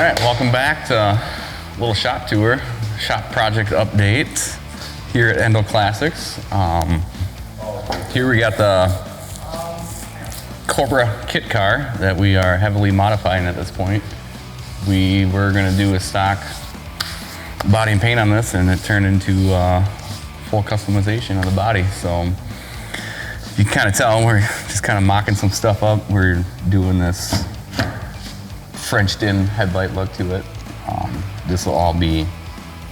right, welcome back to a little shop tour, shop project update here at Endle Classics. Here we got the Cobra kit car that we are heavily modifying at this point. We were going to do a stock body and paint on this, and it turned into full customization of the body. So you can kind of tell we're just kind of mocking some stuff up. We're doing this Frenched in headlight look to it. This will all be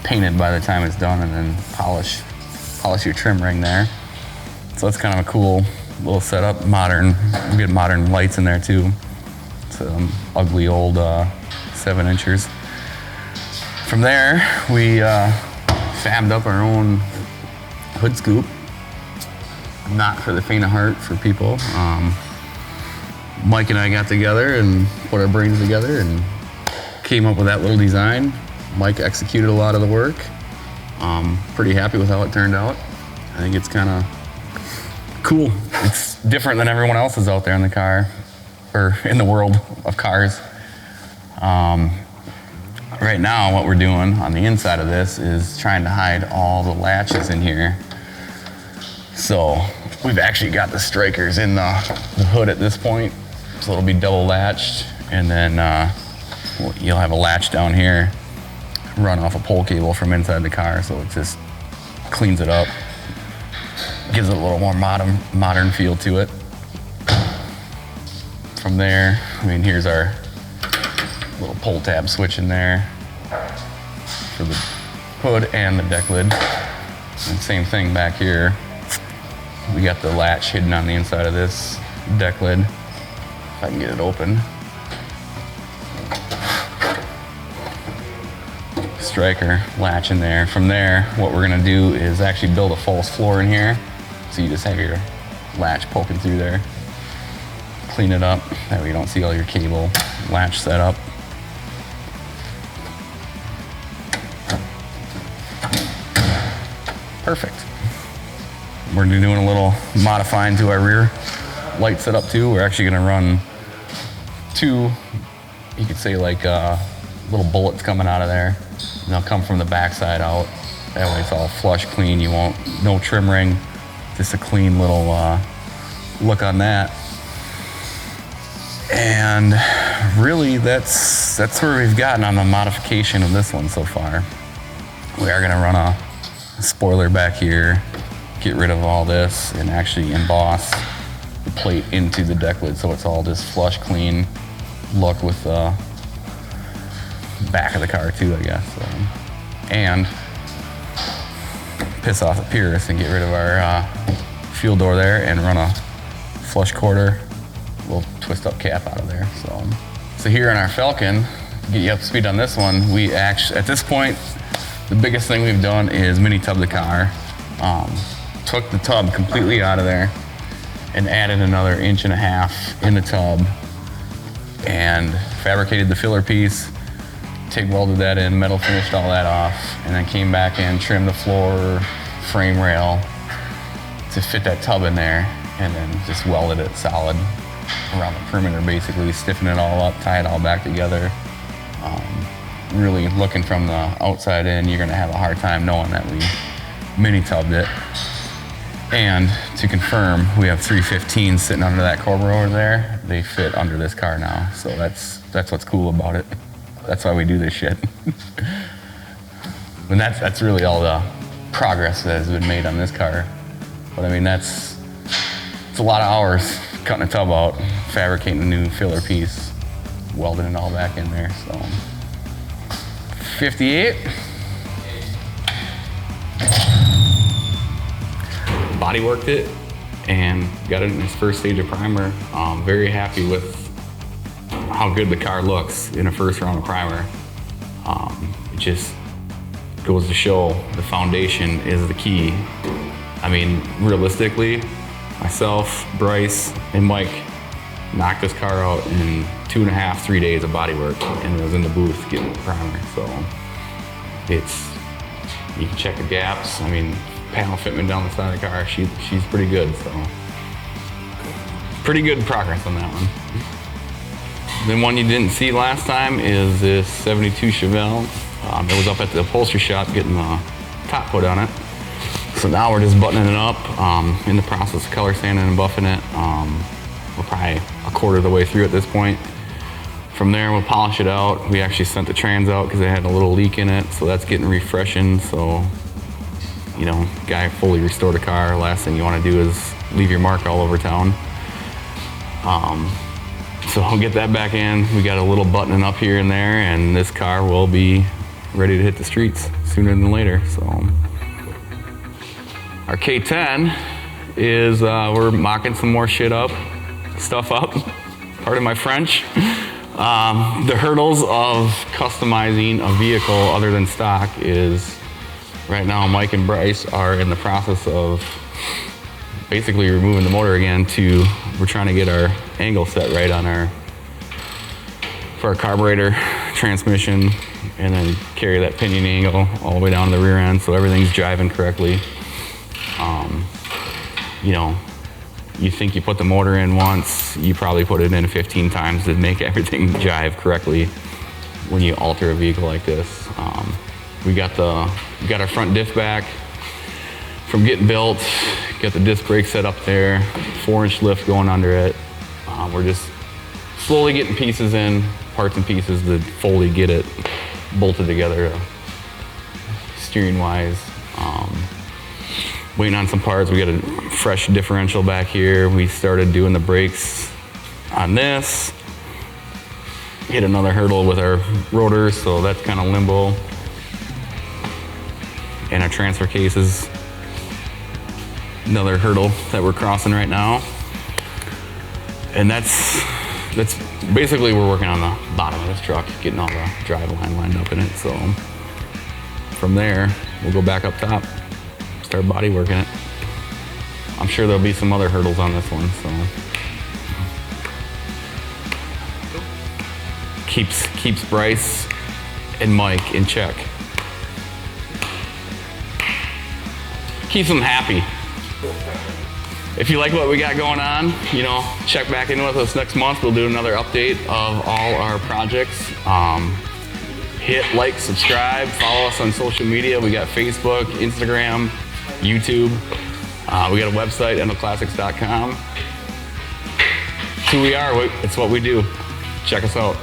painted by the time it's done, and then polish your trim ring there. So that's kind of a cool little setup. Modern, we get modern lights in there too. Some ugly old 7-inchers. From there, we fabbed up our own hood scoop. Not for the faint of heart for people. Mike and I got together and put our brains together and came up with that little design. Mike executed a lot of the work. Pretty happy with how it turned out. I think it's kind of cool. It's different than everyone else's out there in the car, or in the world of cars. Right now, what we're doing on the inside of this is trying to hide all the latches in here. So we've actually got the strikers in the hood at this point. So it'll be double latched, and then you'll have a latch down here, run off a pole cable from inside the car, so it just cleans it up, gives it a little more modern feel to it. From there, I mean, here's our little pull tab switch in there for the hood and the deck lid. And same thing back here. We got the latch hidden on the inside of this deck lid. If I can get it open. Striker latch in there. From there, what we're gonna do is actually build a false floor in here. So you just have your latch poking through there. Clean it up, that way you don't see all your cable latch set up. Perfect. We're doing a little modifying to our rear light setup too. We're actually gonna run two, you could say like little bullets coming out of there. And they'll come from the backside out. That way it's all flush, clean. You won't, no trim ring, just a clean little look on that. And really that's where we've gotten on the modification of this one so far. We are gonna run a spoiler back here, get rid of all this, and actually emboss the plate into the deck lid so it's all just flush, clean look with the back of the car too, I guess. And piss off the purists and get rid of our fuel door there and run a flush quarter, little twist up cap out of there. So here in our Falcon, to get you up to speed on this one, we actually, at this point, the biggest thing we've done is mini tub the car. Took the tub completely out of there and added another 1.5 inches in the tub and fabricated the filler piece, TIG welded that in, metal finished all that off, and then came back and trimmed the floor frame rail to fit that tub in there, and then just welded it solid around the perimeter, basically stiffen it all up, tie it all back together. Really looking from the outside in, you're gonna have a hard time knowing that we mini tubbed it. And to confirm, we have 315s sitting under that Cobra over there. They fit under this car now, so that's what's cool about it. That's why we do this shit. And that's really all the progress that has been made on this car. But I mean, it's a lot of hours cutting a tub out, fabricating a new filler piece, welding it all back in there. So 58. Body worked it and got it in its first stage of primer. Very happy with how good the car looks in a first round of primer. It just goes to show the foundation is the key. I mean, realistically, myself, Bryce, and Mike knocked this car out in 2.5, 3 days of body work, and it was in the booth getting the primer. So you can check the gaps. I mean, panel fitment down the side of the car, she's pretty good, so pretty good progress on that one. The one you didn't see last time is this 72 Chevelle. It was up at the upholstery shop getting the top put on it. So now we're just buttoning it up, in the process of color sanding and buffing it. We're probably a quarter of the way through at this point. From there, we'll polish it out. We actually sent the trans out because it had a little leak in it, so that's getting refreshened. So, you know, guy fully restored a car. Last thing you want to do is leave your mark all over town. So I'll get that back in. We got a little buttoning up here and there, and this car will be ready to hit the streets sooner than later. So our K10 is, we're mocking some more stuff up. Pardon my French. The hurdles of customizing a vehicle other than stock is, right now Mike and Bryce are in the process of basically removing the motor again. We're trying to get our angle set right on for our carburetor, transmission, and then carry that pinion angle all the way down to the rear end so everything's driving correctly. You know, you think you put the motor in once, you probably put it in 15 times to make everything jive correctly when you alter a vehicle like this. We got our front diff back from getting built, got the disc brake set up there, 4-inch lift going under it. We're just slowly getting pieces in, parts and pieces to fully get it bolted together steering wise. Waiting on some parts. We got a fresh differential back here. We started doing the brakes on this. Hit another hurdle with our rotors, so that's kind of limbo. And our transfer cases, another hurdle that we're crossing right now. And that's basically, we're working on the bottom of this truck, getting all the drive line lined up in it. So from there, we'll go back up top, start body working it. I'm sure there'll be some other hurdles on this one, so. Keeps Bryce and Mike in check. Keeps them happy. If you like what we got going on, you know, check back in with us next month. We'll do another update of all our projects. Hit like, subscribe, follow us on social media. We got Facebook, Instagram, YouTube. We got a website, endleclassics.com. It's who we are, it's what we do. Check us out.